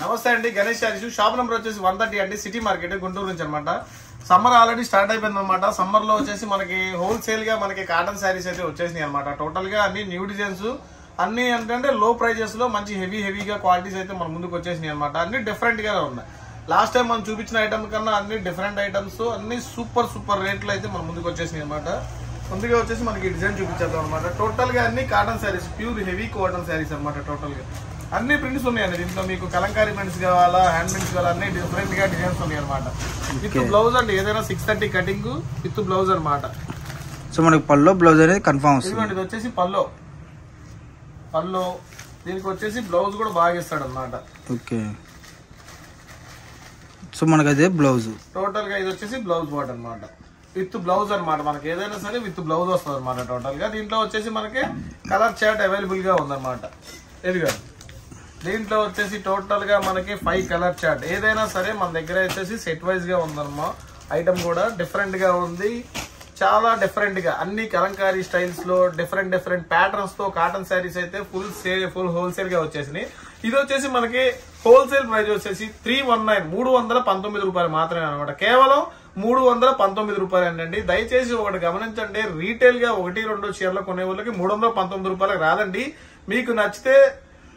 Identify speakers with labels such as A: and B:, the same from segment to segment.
A: నమస్తే అండి, Ganesh saris shop number వచ్చేసి 130 అండి, సిటీ మార్కెట్ గుంటూరు నుంచి అనమాట. సమ్మర్ ఆల్రెడీ స్టార్ట్ అయిపోయింది అనమాట. సమ్మర్ లో వచ్చేసి మనకి హోల్సేల్ గా మనకి కాటన్ శారీస్ అయితే వచ్చేసినాయి అనమాట. టోటల్ గా అన్ని న్యూ డిజైన్స్ అన్ని అంటే లో ప్రైజెస్ లో మంచి హెవీగా క్వాలిటీస్ అయితే మన ముందుకు వచ్చేసినాయి అనమాట. అన్ని డిఫరెంట్ గా ఉన్నాయి. లాస్ట్ టైం మనం చూపించిన ఐటమ్ కన్నా అన్ని డిఫరెంట్ ఐటమ్స్, అన్ని సూపర్ రేట్లు అయితే మన ముందుకు వచ్చేసినాయి అనమాట. ముందుగా వచ్చేసి మనకి డిజైన్ చూపించేద్దాం అనమాట. టోటల్ గా అన్ని cotton saris, pure heavy cotton saris అనమాట. టోటల్ గా అన్ని ప్రింట్స్ ఉన్నాయండి. దీంట్లో మీకు కలంకారీ ప్రింట్స్ కావాలా, హ్యాండ్ ప్రింట్స్ కావాలా, అన్ని డిఫరెంట్ గా డిజైన్స్ ఉన్నాయి అనమాట. విత్ బ్లౌజ్ అండి, ఏదైనా 630 కటింగ్ విత్ బ్లౌజ్ అనమాట.
B: సో మనకి పల్లో బ్లౌజ్ అనేది కన్ఫర్మ్ వస్తుంది.
A: ఇది వచ్చేసి పల్లో దీనికి వచ్చేసి బ్లౌజ్ కూడా బాగా ఇస్తాడు అనమాట.
B: ఓకే, సో మనకి అదే బ్లౌజ్.
A: టోటల్ గా ఇది వచ్చేసి బ్లౌజ్ పార్ట్ అనమాట, విత్ బ్లౌజ్ అనమాట. మనకి ఏదైనా సరే విత్ బ్లౌజ్ వస్తుంది అనమాట. టోటల్ గా దీంట్లో వచ్చేసి మనకి కలర్ చార్ట్ అవైలబుల్ గా ఉందన్నమాట. ఇదిగా దీంట్లో వచ్చేసి టోటల్ గా మనకి 5 కలర్ చార్ట్. ఏదైనా సరే మన దగ్గర వచ్చేసి సెట్ వైజ్ గా ఉందన్నమా. ఐటమ్ కూడా డిఫరెంట్ గా ఉంది, చాలా డిఫరెంట్ గా అన్ని కలంకారీ స్టైల్స్ లో డిఫరెంట్ ప్యాటర్న్స్ తో కాటన్ శారీస్ అయితే ఫుల్ హోల్సేల్ గా వచ్చేసినాయి. ఇది వచ్చేసి మనకి హోల్సేల్ ప్రైస్ వచ్చేసి 319 రూపాయలు మాత్రమే అనమాట. కేవలం 319 రూపాయలు అండి. దయచేసి ఒకటి గమనించండి, రీటైల్ గా 1-2 చీరలు కొనే వాళ్ళకి 319 రూపాయలకు రాదండి. మీకు నచ్చితే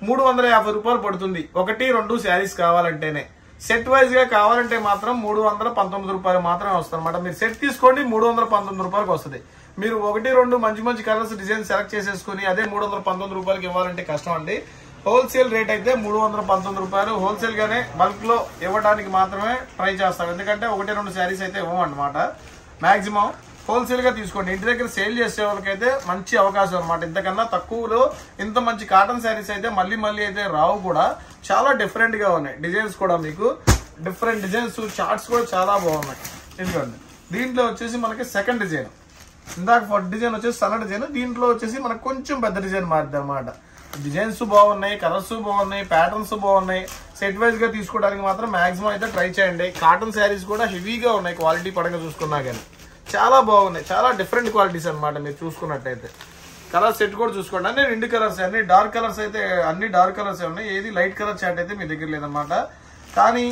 A: 350 రూపాయలు పడుతుంది 1-2 శారీస్ కావాలంటేనే. సెట్ వైజ్ గా కావాలంటే మాత్రం 319 రూపాయలు మాత్రమే వస్తుంది అనమాట. మీరు సెట్ తీసుకోండి, 319 రూపాయలకు వస్తుంది. మీరు 1-2 మంచి కలర్స్ డిజైన్ సెలెక్ట్ చేసేసుకుని అదే 319 రూపాయలకి ఇవ్వాలంటే కష్టం అండి. హోల్సేల్ రేట్ అయితే 319 రూపాయలు. హోల్సేల్ గానే బల్క్ లో ఇవ్వడానికి మాత్రమే ట్రై చేస్తాం. ఎందుకంటే 1-2 శారీస్ అయితే ఇవ్వమన్నమాట. మాక్సిమం హోల్సేల్ గా తీసుకోండి. ఇంటి దగ్గర సేల్ చేసే వాళ్ళకైతే మంచి అవకాశం అనమాట. ఇంతకన్నా తక్కువలో ఇంత మంచి కాటన్ శారీస్ అయితే మళ్ళీ అయితే రావు కూడా. చాలా డిఫరెంట్ గా ఉన్నాయి డిజైన్స్ కూడా. మీకు డిఫరెంట్ డిజైన్స్, చార్ట్స్ కూడా చాలా బాగున్నాయి. ఎందుకండి దీంట్లో వచ్చేసి మనకి సెకండ్ డిజైన్, ఇందాక ఫస్ట్ డిజైన్ వచ్చేసి సన్న డిజైన్, దీంట్లో వచ్చేసి మనకు కొంచెం పెద్ద డిజైన్ మారుతుంది అనమాట. డిజైన్స్ బాగున్నాయి, కలర్స్ బాగున్నాయి, ప్యాటర్న్స్ బాగున్నాయి. సెట్ వైజ్ గా తీసుకోవడానికి మాత్రం మాక్సిమం అయితే ట్రై చేయండి. కాటన్ శారీస్ కూడా హెవీగా ఉన్నాయి, క్వాలిటీ పరంగా చూసుకున్నా కానీ చాలా బాగున్నాయి. చాలా డిఫరెంట్ క్వాలిటీస్ అనమాట. మీరు చూసుకున్నట్టయితే కలర్ సెట్ కూడా చూసుకోండి. అన్ని 2 కలర్స్, అన్ని డార్క్ కలర్స్ అయితే అన్ని డార్క్ కలర్స్ ఉన్నాయి. ఏది లైట్ కలర్ చాట్ అయితే మీ దగ్గర లేదనమాట. కానీ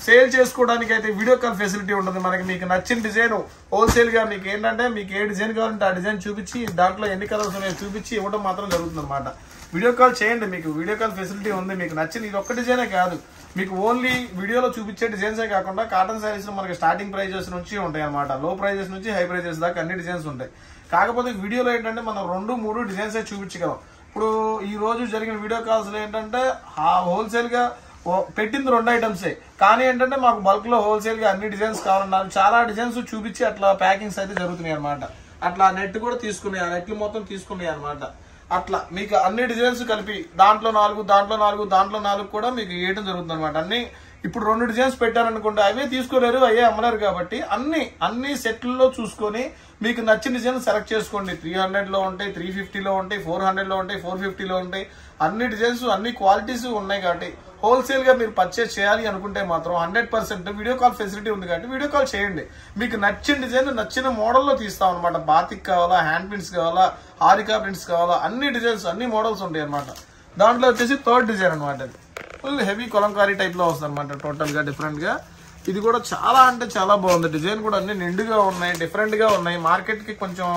A: సేల్ చేసుకోవడానికి అయితే వీడియో కాల్ ఫెసిలిటీ ఉంటుంది మనకి. మీకు నచ్చిన డిజైన్ హోల్సేల్ గా మీకు ఏంటంటే మీకు ఏ డిజైన్ కావాలంటే ఆ డిజైన్ చూపించి దాంట్లో ఎన్ని కలర్స్ ఉన్నాయో చూపించి ఇవ్వడం మాత్రం జరుగుతుంది అనమాట. వీడియో కాల్ చేయండి, మీకు వీడియో కాల్ ఫెసిలిటీ ఉంది. మీకు నచ్చిన ఇది ఒక్క డిజైనే కాదు, మీకు ఓన్లీ వీడియోలో చూపించే డిజైన్సే కాకుండా కాటన్ శారీస్ లో మనకి స్టార్టింగ్ ప్రైజెస్ నుంచి ఉంటాయి అనమాట. లో ప్రైజెస్ నుంచి హై ప్రైజెస్ దాకా అన్ని డిజైన్స్ ఉంటాయి. కాకపోతే వీడియోలో ఏంటంటే మనం 2-3 డిజైన్స్ చూపించగలం. ఇప్పుడు ఈ రోజు జరిగిన వీడియో కాల్స్ లో ఏంటంటే హోల్సేల్ గా పెట్టింది 2 ఐటమ్సే, కానీ ఏంటంటే మాకు బల్క్ లో హోల్సేల్ గా అన్ని డిజైన్స్ కావాలన్నారు. చాలా డిజైన్స్ చూపించి అట్లా ప్యాకింగ్స్ అయితే జరుగుతున్నాయి అనమాట. అట్లా నెట్ కూడా తీసుకున్నాయి, ఆ నెట్లు మొత్తం తీసుకున్నాయి అనమాట. అట్లా మీకు అన్ని డిజైన్స్ కలిపి దాంట్లో 4 కూడా మీకు ఇవ్వడం జరుగుతుంది అనమాట. అన్ని ఇప్పుడు 2 డిజైన్స్ పెట్టారనుకోండి, అవే తీసుకోలేరు, అయ్యే అమ్మలేరు. కాబట్టి అన్ని సెట్లలో చూసుకొని మీకు నచ్చిన డిజైన్ సెలెక్ట్ చేసుకోండి. 300 లో ఉంటాయి, 350 లో ఉంటాయి, 400 లో ఉంటాయి, 450 లో ఉంటాయి. అన్ని డిజైన్స్ అన్ని క్వాలిటీస్ ఉన్నాయి. కాబట్టి హోల్సేల్ గా మీరు పర్చేస్ చేయాలి అనుకుంటే మాత్రం 100% వీడియో కాల్ ఫెసిలిటీ ఉంది. కాబట్టి వీడియో కాల్ చేయండి. మీకు నచ్చిన డిజైన్ నచ్చిన మోడల్లో తీస్తాం అనమాట. బాతిక్ కావాలా, హ్యాండ్ ప్రింట్స్ కావాలా, హారికా ప్రింట్స్ కావాలా, అన్ని డిజైన్స్ అన్ని మోడల్స్ ఉంటాయి అనమాట. దాంట్లో వచ్చేసి 3rd డిజైన్ అనమాట. అది ఫుల్ హెవీ కొలంకారీ టైప్ లో వస్తుంది అనమాట. టోటల్ గా డిఫరెంట్ గా ఇది కూడా చాలా అంటే చాలా బాగుంది. డిజైన్ కూడా అన్ని నిండుగా ఉన్నాయి, డిఫరెంట్ గా ఉన్నాయి. మార్కెట్ కి కొంచెం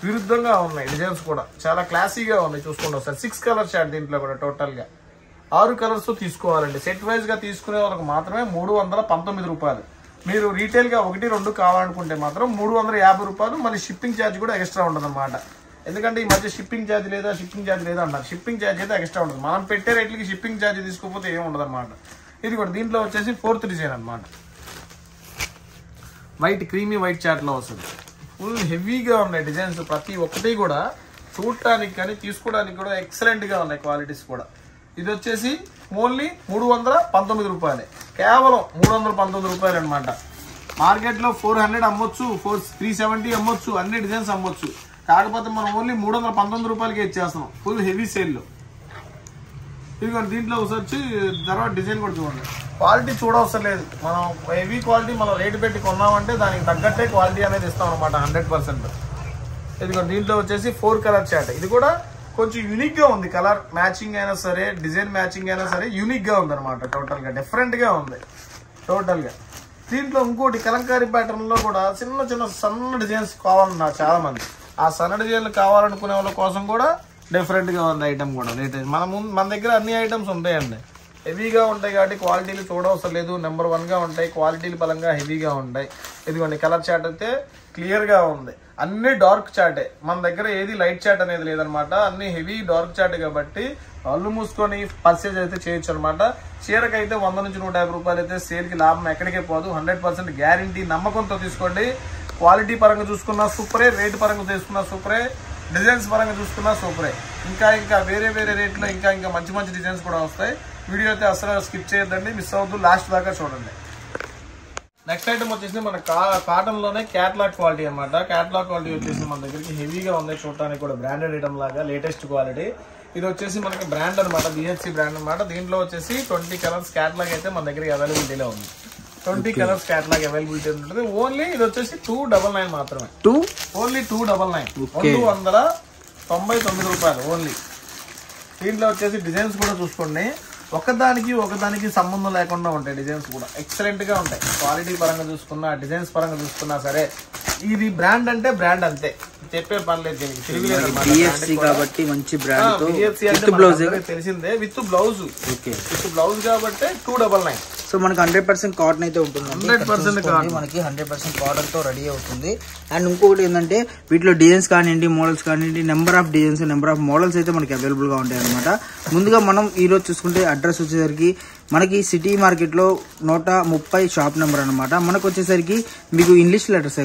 A: విరుద్ధంగా ఉన్నాయి డిజైన్స్ కూడా. చాలా క్లాసీగా ఉన్నాయి. చూసుకోండి ఒకసారి. 6 కలర్ చార్ట్. దీంట్లో కూడా టోటల్ గా 6 కలర్స్ తీసుకోవాలండి. సెట్ వైజ్ గా తీసుకునే వాళ్ళకి మాత్రమే 319 రూపాయలు. మీరు రీటైల్ గా 1-2 కావాలనుకుంటే మాత్రం 350 రూపాయలు. మళ్ళీ షిప్పింగ్ ఛార్జ్ కూడా ఎక్స్ట్రా ఉంటుంది అనమాట. ఎందుకంటే ఈ మధ్య షిప్పింగ్ ఛార్జ్ లేదా అన్నారు. షిప్పింగ్ ఛార్జ్ అయితే ఎక్స్ట్రా ఉంటుంది. మనం పెట్టే రేట్లకి షిప్పింగ్ ఛార్జ్ తీసుకోకపోతే ఏమి ఉండదు అనమాట. ఇది కూడా దీంట్లో వచ్చేసి 4th డిజైన్ అనమాట. వైట్ క్రీమీ వైట్ చార్ట్ లో వస్తుంది. ఫుల్ హెవీగా ఉన్నాయి డిజైన్స్. ప్రతి ఒక్కటి కూడా చూడటానికి కానీ తీసుకోవడానికి కూడా ఎక్సలెంట్ గా ఉన్నాయి క్వాలిటీస్ కూడా. ఇది వచ్చేసి ఓన్లీ 319 రూపాయలే. కేవలం 319 రూపాయలు అనమాట. మార్కెట్ లో 400 అమ్మొచ్చు, 370 అమ్మొచ్చు, అన్ని డిజైన్స్ అమ్మొచ్చు. కాకపోతే మనం ఓన్లీ 319 రూపాయలకి ఇచ్చేస్తున్నాం ఫుల్ హెవీ సేల్ లో. ఇదిగోండి దీంట్లో వచ్చి తర్వాత డిజైన్ కూడా చూడండి. క్వాలిటీ చూడవసరం లేదు. మనం హెవీ క్వాలిటీ మనం రేటు పెట్టి కొన్నామంటే దానికి తగ్గట్టే క్వాలిటీ అనేది ఇస్తాం అనమాట 100%. ఇదిగోండి దీంట్లో వచ్చేసి 4 కలర్ చార్ట్. ఇది కూడా కొంచెం యూనిక్ గా ఉంది. కలర్ మ్యాచింగ్ అయినా సరే, డిజైన్ మ్యాచింగ్ అయినా సరే యూనిక్ గా ఉంది అనమాట. టోటల్ గా డిఫరెంట్ గా ఉంది టోటల్ గా. దీంట్లో ఇంకోటి కలంకారీ ప్యాటర్న్ లో కూడా చిన్న చిన్న సన్న డిజైన్స్ కావాలన్నారు చాలా మంది. ఆ సన్న డిజైన్లు కావాలనుకునే వాళ్ళ కోసం కూడా డిఫరెంట్ గా ఉంది ఐటమ్ కూడా. లేటెస్ట్ మన దగ్గర అన్ని ఐటమ్స్ ఉంటాయండి. హెవీగా ఉంటాయి కాబట్టి క్వాలిటీలు చూడవసరం లేదు. నెంబర్ 1 గా ఉంటాయి, క్వాలిటీల పరంగా హెవీగా ఉంటాయి. ఇదిగోండి కలర్ చార్ట్ అయితే క్లియర్ గా ఉంది. అన్ని డార్క్ చార్టే, మన దగ్గర ఏది లైట్ చార్ట్ అనేది లేదనమాట. అన్ని హెవీ డార్క్ చార్ట్ కాబట్టి అల్లు మూసుకొని పర్చేజ్ అయితే చేయొచ్చు అనమాట. చీరకైతే 100 నుంచి 150 రూపాయలు అయితే సేల్ కి లాభం ఎక్కడికే పోదు. 100% గ్యారంటీ, నమ్మకంతో తీసుకోండి. క్వాలిటీ పరంగా చూసుకున్నా సూపరే, రేటు పరంగా తీసుకున్నా సూపరే, డిజైన్స్ పరంగా చూసుకున్నా సూపరే. ఇంకా వేరే రేట్లో ఇంకా మంచి డిజైన్స్ కూడా వస్తాయి. వీడియో అయితే అసలు స్కిప్ చేయొద్దండి, మిస్ అవ్వద్దు, లాస్ట్ దాకా చూడండి. నెక్స్ట్ ఐటమ్ వచ్చేసి మన కాటన్ లోనే క్యాట్లాగ్ క్వాలిటీ అనమాట. క్యాట్లాగ్ క్వాలిటీ వచ్చేసి మన దగ్గరికి హెవీగా ఉంది, చూడటానికి కూడా బ్రాండెడ్ ఐటమ్ లాగా లేటెస్ట్ క్వాలిటీ. ఇది వచ్చేసి మనకి బ్రాండ్ అనమాట, బిహెచ్సి బ్రాండ్ అనమాట. దీంట్లో వచ్చేసి 20 కలర్స్ క్యాట్లాగ్ అయితే మన దగ్గర అవైలబిలిటీలో ఉంది. 20 కలర్స్ క్యాట్లాగ్ అవైలబిలిటీ ఉంటుంది. ఓన్లీ ఇది వచ్చేసి 299 మాత్రమే. ఓన్లీ 299, 299 రూపాయలు ఓన్లీ. దీంట్లో వచ్చేసి డిజైన్స్ కూడా చూసుకోండి, ఒకదానికి సంబంధం లేకుండా ఉంటాయి. డిజైన్స్ కూడా ఎక్సలెంట్ గా ఉంటాయి. క్వాలిటీ పరంగా చూసుకున్నా, డిజైన్స్ పరంగా చూసుకున్నా సరే, ఇది బ్రాండ్ అంటే బ్రాండ్ అంతే, చెప్పే పర్లేదు. దీనికి తిరిగిలేదు
B: కాబట్టి మంచి బ్రాండ్.
A: తెలిసిందే, విత్ బ్లౌజ్. విత్ బ్లౌజ్ కాబట్టి 299.
B: సో మనకి 100% కాటన్ అయితే ఉంటుంది.
A: 100%
B: మనకి 100% కాటన్ తో రెడీ అవుతుంది. అండ్ ఇంకొకటి ఏంటంటే వీటిలో డిజైన్స్ కానివ్వండి, మోడల్స్ కానివ్వండి, number of designs, number of models అయితే మనకి అవైలబుల్ గా ఉంటాయి అనమాట. ముందుగా మనం ఈ రోజు చూసుకుంటే అడ్రస్ వచ్చేసరికి మనకి సిటీ మార్కెట్ లో 130 షాప్ నెంబర్ అనమాట. మనకు వచ్చేసరికి మీకు ఇంగ్లీష్ లెటర్స్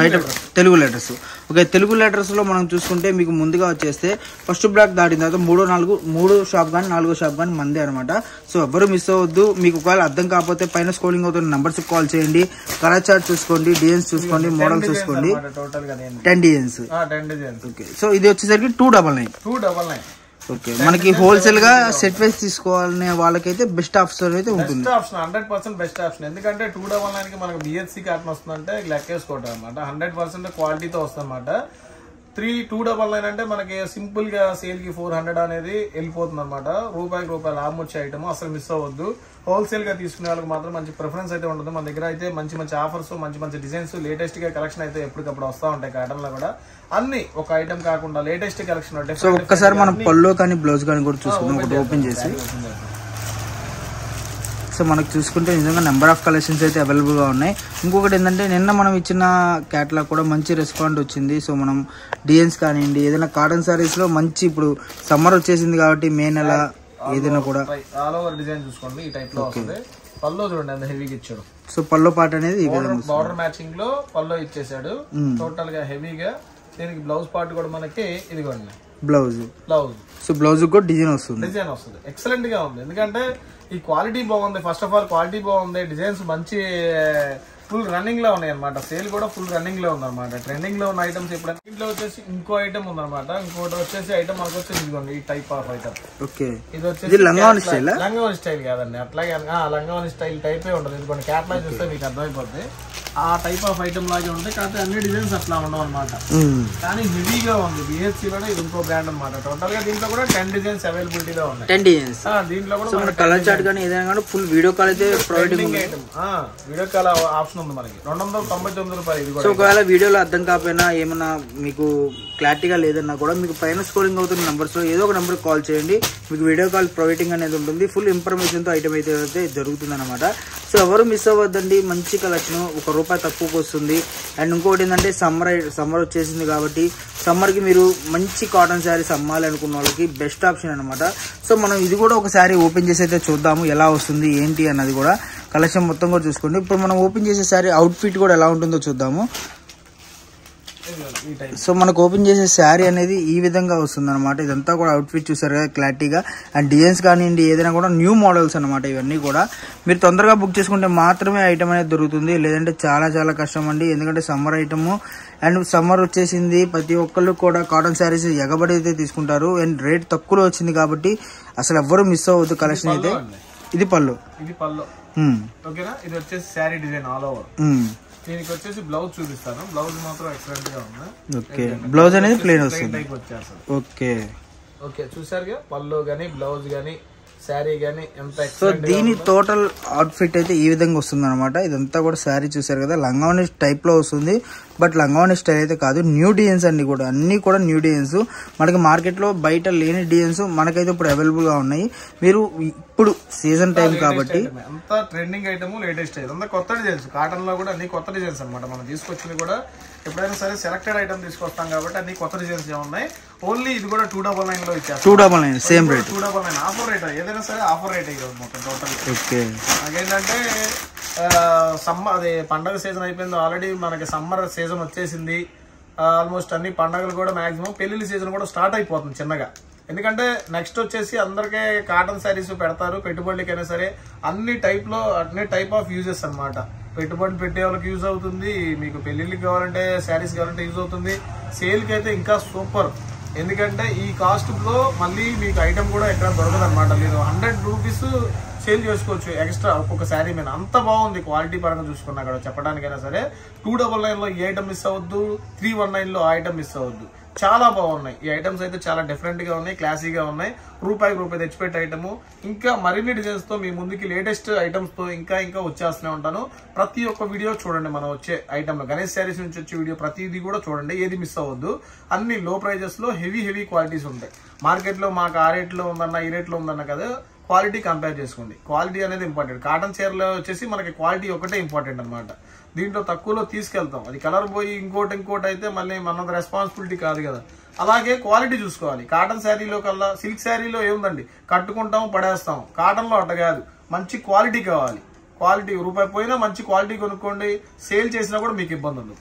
B: బయట Telugu letters. Okay, Telugu letters లో మనం చూసుకుంటే మీకు ముందుగా వచ్చేస్తే ఫస్ట్ బ్లాక్ దాటిన తర్వాత 3 షాప్ కానీ 4 షాప్ కానీ మందే అనమాట. సో ఎవరు మిస్ అవ్వద్దు. మీకు ఒకవేళ అర్థం కాకపోతే పైన స్క్రోలింగ్ అవుతున్న నంబర్స్ కాల్ చేయండి, కలర్ చార్ట్ చూసుకోండి, డిజైన్స్ చూసుకోండి, మోడల్ చూసుకోండి. 10 డిజైన్స్. ఓకే, సో ఇది వచ్చేసరికి 299. ఓకే, మనకి హోల్సేల్ గా సెట్ వైస్ తీసుకోవాలనే వాళ్ళకైతే బెస్ట్ ఆప్షన్ అయితే ఉంటుంది.
A: 100% బెస్ట్ ఆప్షన్. ఎందుకంటే 299 కి మనకు బిహెచ్సి కాటన్ వస్తుందంటే లెక్కేసుకోవటం అనమాట. 100% క్వాలిటీతో వస్తుంది అనమాట. 299 అంటే మనకి సింపుల్ గా సేల్ కి 400 అనేది వెళ్ళిపోతుంది అనమాట. రూపాయి లాభం వచ్చే ఐటమ్, అసలు మిస్ అవ్వద్దు. హోల్సేల్ గా తీసుకునే వాళ్ళకి మాత్రం మంచి ప్రిఫరెన్స్ అయితే ఉంటుంది. మన దగ్గర అయితే మంచి ఆఫర్స్, మంచి డిజైన్స్, లేటెస్ట్ గా కలెక్షన్ అయితే ఎప్పటికప్పుడు వస్తూ ఉంటాయి. కాటన్ లో కూడా అన్ని ఒక ఐటమ్ కాకుండా లేటెస్ట్ కలెక్షన్.
B: సో ఒక్కసారి మనం పళ్ళు కానీ బ్లౌజ్ కానీ కూడా చూసుకుందాం, ఒకటి ఓపెన్ చేసి. సో మనకు చూసుకుంటే నిజంగా నెంబర్ ఆఫ్ కలెక్షన్స్ అయితే అవైలబుల్ గా ఉన్నాయి. ఇంకొకటి ఏంటంటే నిన్న మనం ఇచ్చిన క్యాటలాగ్ కూడా మంచి రెస్పాండ్ వచ్చింది. సో మనం డిజైన్స్ కానివ్వండి, ఏదైనా కాటన్ సారీస్ లో మంచి, ఇప్పుడు సమ్మర్ వచ్చేసింది కాబట్టి మే నెల ఏదైనా కూడా
A: ఆల్ ఓవర్ డిజైన్ చూసుకోండి, ఈ టైప్ లో వస్తుంది. పల్లో చూడండి ఎంత హెవీగా ఇచ్చాడు.
B: సో పల్లో పార్ట్ అనేది
A: బార్డర్ మ్యాచింగ్ లో పల్లో ఇచ్చేసాడు టోటల్ గా హెవీగా. దీనికి బ్లౌజ్ పార్ట్ కూడా మనకి ఇదిగోండి బ్లౌజ్.
B: సో బ్లౌజ్ కూడా డిజైన్ వస్తుంది.
A: ఎక్సలెంట్ గా ఉంది. ఎందుకంటే ఈ క్వాలిటీ బాగుంది. ఫస్ట్ ఆఫ్ ఆల్ క్వాలిటీ బాగుంది, డిజైన్స్ మంచి ఫుల్ రన్నింగ్ లో ఉన్నాయి అనమాట. సేల్ కూడా ఫుల్ రన్నింగ్ లో ఉంది అనమాట. ట్రెండింగ్ లో ఉన్న ఐటమ్స్ ఇప్పుడు ఇంట్లో వచ్చేసి ఇంకో ఐటమ్ ఉందన్నమాట. ఇంకోటి వచ్చేసి ఐటమ్ మనకు వచ్చేసి ఇదిగోండి ఈ టైప్ ఆఫ్ ఐటమ్. ఇది వచ్చేసి లంగావని స్టైల్ కాదండి, అట్లాగే లంగావని స్టైల్ టైపే ఉంటుంది. ఇదిగోండి క్యాట్లాగ్ చూస్తే మీకు అర్థమైపోతుంది. ఆ టైప్ ఆఫ్ ఐటమ్ లాగే ఉంటాయి, కాకపోతే అన్ని డిజైన్స్ అట్లా ఉండవు అనమాట. కానీ హెవీగా ఉంది. బిహెచ్సి లోనే ఇది ఇంకో బ్రాండ్ అనమాట. టోటల్ గా దీంట్లో కూడా 10 డిజైన్స్ అవైలబిలిటీలో ఉన్నాయి.
B: 10 డిజైన్స్.
A: దీంట్లో కూడా
B: కలర్ చార్ట్ కానీ ఏదైనా కానీ ఫుల్ వీడియో కాల్ అయితే providing
A: item. Video call option ఉంది మనకి. 299 రూపాయలు. ఇది కూడా.
B: సో ఒకవేళ వీడియోలో అర్థం కాకపోయినా ఏమన్నా మీకు క్లారిటీగా లేదన్నా కూడా మీకు పైన స్క్రోలింగ్ అవుతున్న నంబర్స్ లో ఏదో ఒక నెంబర్ కాల్ చేయండి. మీకు వీడియో కాల్ ప్రొవైడింగ్ అనేది ఉంటుంది. ఫుల్ ఇన్ఫర్మేషన్ తో ఐటమ్ అయితే జరుగుతుంది అనమాట. సో ఎవరు మిస్ అవ్వద్దండి. మంచి కలెక్షన్, ₹1 తక్కువకి వస్తుంది. అండ్ ఇంకోటి ఏంటంటే సమ్మర్ వచ్చేసింది కాబట్టి సమ్మర్ కి మీరు మంచి కాటన్ శారీస్ అమ్మాలి అనుకున్న వాళ్ళకి బెస్ట్ ఆప్షన్ అనమాట. సో మనం ఇది కూడా ఒకసారి ఓపెన్ చేసి అయితే చూద్దాము ఎలా వస్తుంది ఏంటి అన్నది కూడా. కలెక్షన్ మొత్తం కూడా చూసుకోండి. ఇప్పుడు మనం ఓపెన్ చేసే శారీ అవుట్ ఫిట్ కూడా ఎలా ఉంటుందో చూద్దాము. సో మనకు ఓపెన్ చేసే శారీ అనేది ఈ విధంగా వస్తుంది అనమాట. ఇదంతా కూడా అవుట్ ఫిట్ చూసారు కదా క్లారిటీగా. అండ్ డిజైన్స్ కానివ్వండి, ఏదైనా కూడా న్యూ మోడల్స్ అనమాట. ఇవన్నీ కూడా మీరు తొందరగా బుక్ చేసుకుంటే మాత్రమే ఐటమ్ అనేది దొరుకుతుంది, లేదంటే చాలా కష్టం అండి. ఎందుకంటే సమ్మర్ ఐటమ్ అండ్ సమ్మర్ వచ్చేసింది, ప్రతి ఒక్కళ్ళు కూడా కాటన్ శారీస్ ఎగబడి అయితే తీసుకుంటారు. అండ్ రేట్ తక్కువలో వచ్చింది కాబట్టి అసలు ఎవ్వరు మిస్ అవ్వద్దు కలెక్షన్ అయితే. ఇది పళ్ళు.
A: ఓకేనా. ఇది వచ్చేసి శారీ డిజైన్ ఆల్ ఓవర్. దీనికి వచ్చేసి బ్లౌజ్ చూపిస్తాను. బ్లౌజ్ మాత్రం ఎక్సలెంట్ గా ఉంది.
B: ఓకే, బ్లౌజ్ అనేది ప్లెయిన్ వస్తుంది. ఓకే,
A: ఓకే చూసారుగా పళ్ళు గానీ బ్లౌజ్ గానీ శారీ గానీ ఎంత.
B: సో దీని టోటల్ అవుట్ఫిట్ అయితే ఈ విధంగా వస్తుంది అనమాట. ఇదంతా కూడా శారీ చూసారు కదా, లంగావని టైప్ లో వస్తుంది. బట్ లంగావని స్టైల్ అయితే కాదు, న్యూ డిజైన్స్ అన్ని కూడా న్యూ డిజైన్స్. మనకి మార్కెట్ లో బయట లేని డిజైన్స్ మనకైతే ఇప్పుడు అవైలబుల్ గా ఉన్నాయి. మీరు ఇప్పుడు సీజన్ టైం కాబట్టి
A: అంతా ట్రెండింగ్ ఐటమ్, లేటెస్ట్ అంతా కొత్త డిజైన్స్. కాటన్ లో కూడా అన్ని కొత్త డిజైన్స్ అనమాట. మనం తీసుకొచ్చింది కూడా ఎప్పుడైనా సరే సెలెక్టెడ్ ఐటమ్ తీసుకొస్తాం కాబట్టి అన్ని కొత్త డిజైన్స్ ఉన్నాయి. ఓన్లీ ఇది కూడా 299 లో ఇచ్చారు.
B: 299 సేమ్ రేట్,
A: 299 ఆఫర్ రేట్. ఏదైనా సరే ఆఫర్ రేట్ మొత్తం టోటల్.
B: ఓకే
A: నాకేంటంటే సమ్మర్ అదే పండగ సీజన్ అయిపోయింది ఆల్రెడీ, మనకి సమ్మర్ సీజన్ వచ్చేసింది. ఆల్మోస్ట్ అన్ని పండగలు కూడా మాక్సిమం పెళ్లిళ్ళ సీజన్ కూడా స్టార్ట్ అయిపోతుంది చిన్నగా. ఎందుకంటే నెక్స్ట్ వచ్చేసి అందరికీ కాటన్ శారీస్ పెడతారు పెట్టుబడులకైనా సరే. అన్ని టైప్ ఆఫ్ యూజెస్ అనమాట. పెట్టుబడి పెట్టే వాళ్ళకి యూజ్ అవుతుంది, మీకు పెళ్లిళ్ళకి కావాలంటే శారీస్ కావాలంటే యూజ్ అవుతుంది. సేల్ కి అయితే ఇంకా సూపర్. ఎందుకంటే ఈ కాస్ట్ లో మళ్ళీ మీకు ఐటమ్ కూడా ఎక్కడ దొరకదు అనమాట. మీరు 100 రూపీస్ సేల్ చేసుకోవచ్చు ఎక్స్ట్రా ఒక్కొక్క శారీ మీద. అంత బాగుంది క్వాలిటీ పరంగా చూసుకున్నా కూడా. చెప్పడానికైనా సరే 299 లో ఈ ఐటమ్ మిస్ అవ్వద్దు, 319 లో ఆ ఐటమ్ మిస్ అవ్వద్దు. చాలా బాగున్నాయి ఈ ఐటమ్స్ అయితే. చాలా డిఫరెంట్ గా ఉన్నాయి, క్లాసీగా ఉన్నాయి. రూపాయి తెచ్చిపెట్టే ఐటమ్. ఇంకా మరిన్ని డిజైన్స్ తో మీ ముందుకి లేటెస్ట్ ఐటమ్స్ తో ఇంకా వచ్చేస్తూనే ఉంటాను. ప్రతి ఒక్క వీడియో చూడండి. మనం వచ్చే ఐటమ్ గణేష్ శారీస్ నుంచి వచ్చే వీడియో ప్రతిదీ కూడా చూడండి, ఏది మిస్ అవ్వద్దు. అన్ని లో ప్రైజెస్ లో హెవీ క్వాలిటీస్ ఉంటాయి. మార్కెట్ లో మాకు ఆ రేట్ లో ఉందన్న ఈ రేట్ లో ఉందన్న కదా, క్వాలిటీ కంపేర్ చేసుకోండి. క్వాలిటీ అనేది ఇంపార్టెంట్. కాటన్ చీరలో వచ్చేసి మనకి క్వాలిటీ ఒకటే ఇంపార్టెంట్ అనమాట. దీంట్లో తక్కువలో తీసుకెళ్తాం. అది కలర్ పోయి ఇంకోటి అయితే మళ్ళీ మనది రెస్పాన్సిబిలిటీ కాదు కదా. అలాగే క్వాలిటీ చూసుకోవాలి. కాటన్ శారీలో కల్లా సిల్క్ శారీలో ఏముందండి, కట్టుకుంటాం పడేస్తాం. కాటన్ లో అట్ట కాదు, మంచి క్వాలిటీ కావాలి. క్వాలిటీ రూపాయి పోయినా మంచి క్వాలిటీ కొనుక్కోండి. సేల్ చేసినా కూడా మీకు ఇబ్బంది ఉండదు.